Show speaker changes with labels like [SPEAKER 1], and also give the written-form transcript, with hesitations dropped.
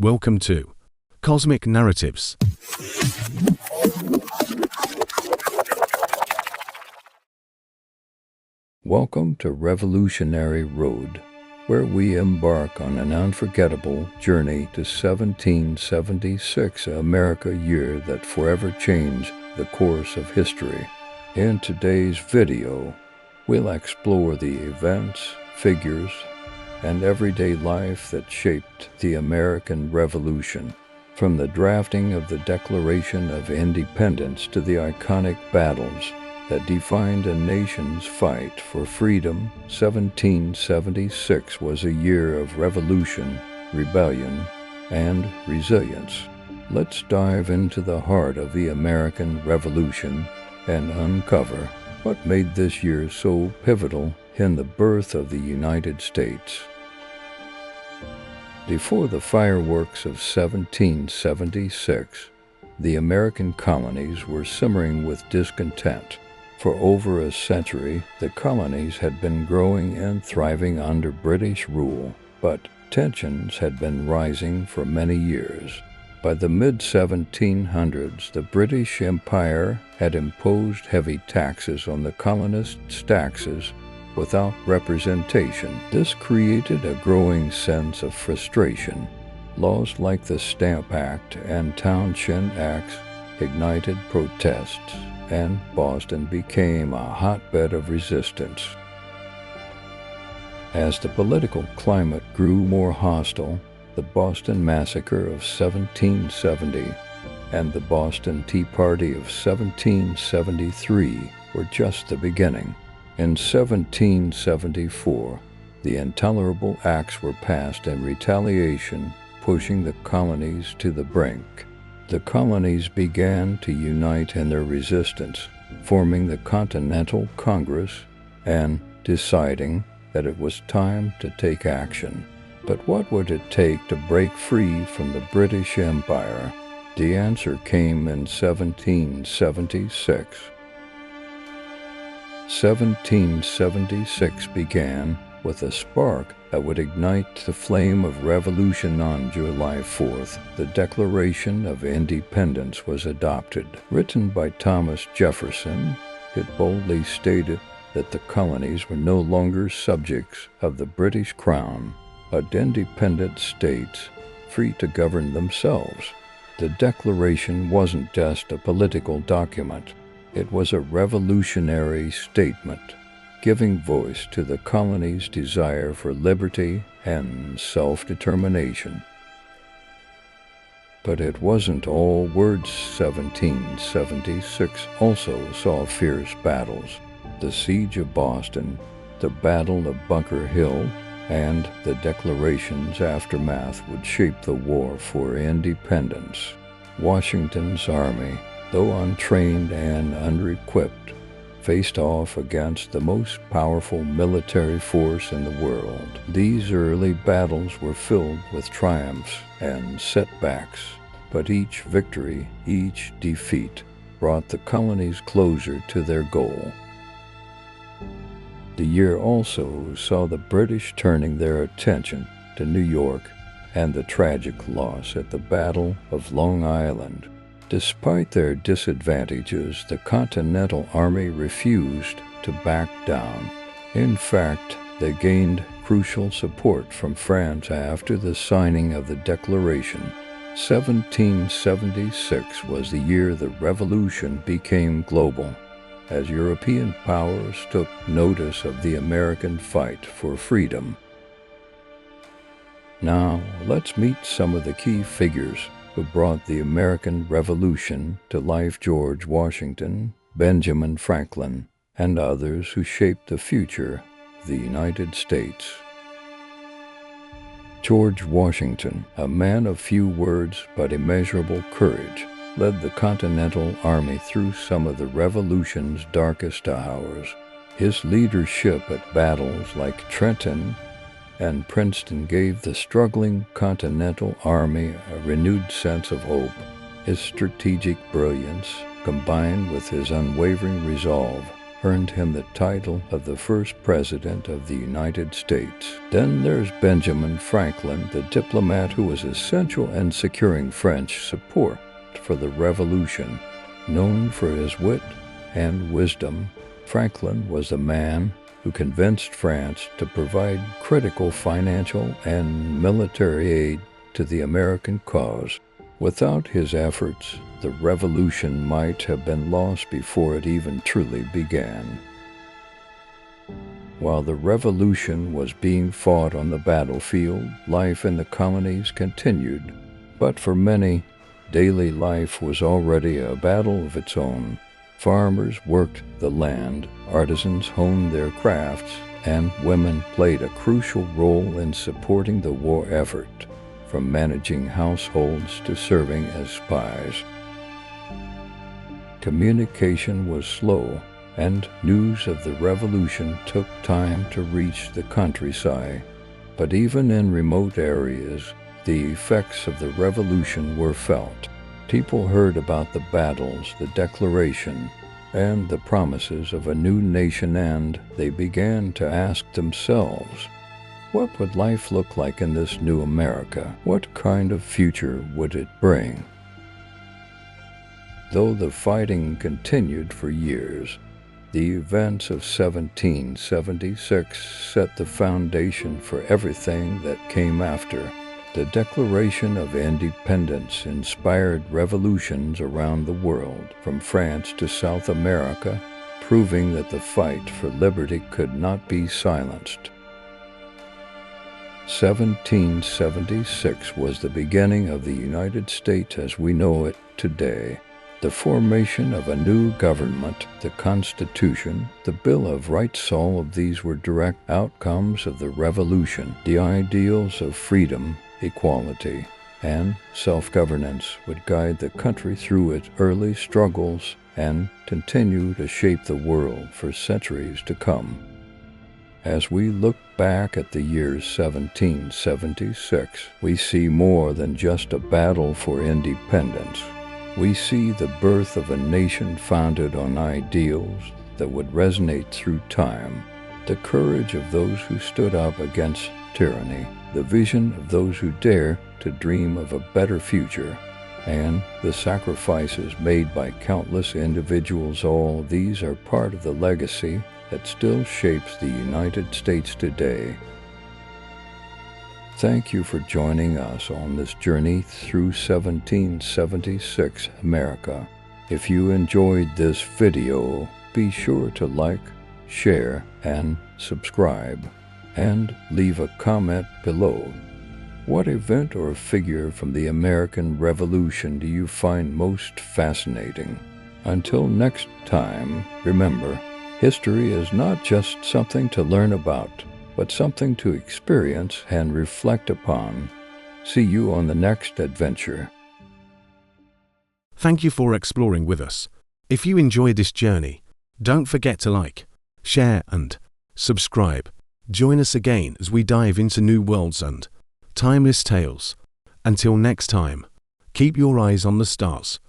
[SPEAKER 1] Welcome to Cosmic Narratives.
[SPEAKER 2] Welcome to Revolutionary Road, where we embark on an unforgettable journey to 1776, America year that forever changed the course of history. In today's video, we'll explore the events, figures, and everyday life that shaped the American Revolution, from the drafting of the Declaration of Independence to the iconic battles that defined a nation's fight for freedom. 1776 was a year of revolution, rebellion, and resilience. Let's dive into the heart of the American Revolution and uncover what made this year so pivotal in the birth of the United States. Before the fireworks of 1776, the American colonies were simmering with discontent. For over a century, the colonies had been growing and thriving under British rule, but tensions had been rising for many years. By the mid-1700s, the British Empire had imposed heavy taxes on the colonists' taxes without representation. This created a growing sense of frustration. Laws like the Stamp Act and Townshend Acts ignited protests, and Boston became a hotbed of resistance. As the political climate grew more hostile, the Boston Massacre of 1770 and the Boston Tea Party of 1773 were just the beginning. In 1774, the Intolerable Acts were passed in retaliation, pushing the colonies to the brink. The colonies began to unite in their resistance, forming the Continental Congress and deciding that it was time to take action. But what would it take to break free from the British Empire? The answer came in 1776. 1776 began with a spark that would ignite the flame of revolution. On July 4th, the Declaration of Independence was adopted. Written by Thomas Jefferson, it boldly stated that the colonies were no longer subjects of the British Crown, but independent states free to govern themselves. The Declaration wasn't just a political document. It was a revolutionary statement, giving voice to the colonies' desire for liberty and self-determination. But it wasn't all words. 1776 also saw fierce battles. The Siege of Boston, the Battle of Bunker Hill, and the Declaration's aftermath would shape the war for independence. Washington's army, though untrained and under-equipped, faced off against the most powerful military force in the world. These early battles were filled with triumphs and setbacks, but each victory, each defeat, brought the colonies closer to their goal. The year also saw the British turning their attention to New York and the tragic loss at the Battle of Long Island. Despite their disadvantages, the Continental Army refused to back down. In fact, they gained crucial support from France after the signing of the Declaration. 1776 was the year the revolution became global, as European powers took notice of the American fight for freedom. Now, let's meet some of the key figures who brought the American Revolution to life: George Washington, Benjamin Franklin, and others who shaped the future of the United States. George Washington, a man of few words but immeasurable courage, led the Continental Army through some of the Revolution's darkest hours. His leadership at battles like Trenton and Princeton gave the struggling Continental Army a renewed sense of hope. His strategic brilliance, combined with his unwavering resolve, earned him the title of the first President of the United States. Then there's Benjamin Franklin, the diplomat who was essential in securing French support for the Revolution. Known for his wit and wisdom, Franklin was the man who convinced France to provide critical financial and military aid to the American cause. Without his efforts, the Revolution might have been lost before it even truly began. While the Revolution was being fought on the battlefield, life in the colonies continued. But for many, daily life was already a battle of its own. Farmers worked the land, artisans honed their crafts, and women played a crucial role in supporting the war effort, from managing households to serving as spies. Communication was slow, and news of the Revolution took time to reach the countryside. But even in remote areas, the effects of the Revolution were felt. People heard about the battles, the Declaration, and the promises of a new nation, and they began to ask themselves, what would life look like in this new America? What kind of future would it bring? Though the fighting continued for years, the events of 1776 set the foundation for everything that came after. The Declaration of Independence inspired revolutions around the world, from France to South America, proving that the fight for liberty could not be silenced. 1776 was the beginning of the United States as we know it today. The formation of a new government, the Constitution, the Bill of Rights, all of these were direct outcomes of the Revolution. The ideals of freedom, equality, and self-governance would guide the country through its early struggles and continue to shape the world for centuries to come. As we look back at the year 1776, we see more than just a battle for independence. We see the birth of a nation founded on ideals that would resonate through time, the courage of those who stood up against tyranny, the vision of those who dare to dream of a better future, and the sacrifices made by countless individuals. All these are part of the legacy that still shapes the United States today. Thank you for joining us on this journey through 1776 America. If you enjoyed this video, be sure to like, share, and subscribe, and leave a comment below. What event or figure from the American Revolution do you find most fascinating? Until next time, remember, history is not just something to learn about, but something to experience and reflect upon. See you on the next adventure.
[SPEAKER 1] Thank you for exploring with us. If you enjoyed this journey, don't forget to like, share, and subscribe. Join us again as we dive into new worlds and timeless tales. Until next time, keep your eyes on the stars.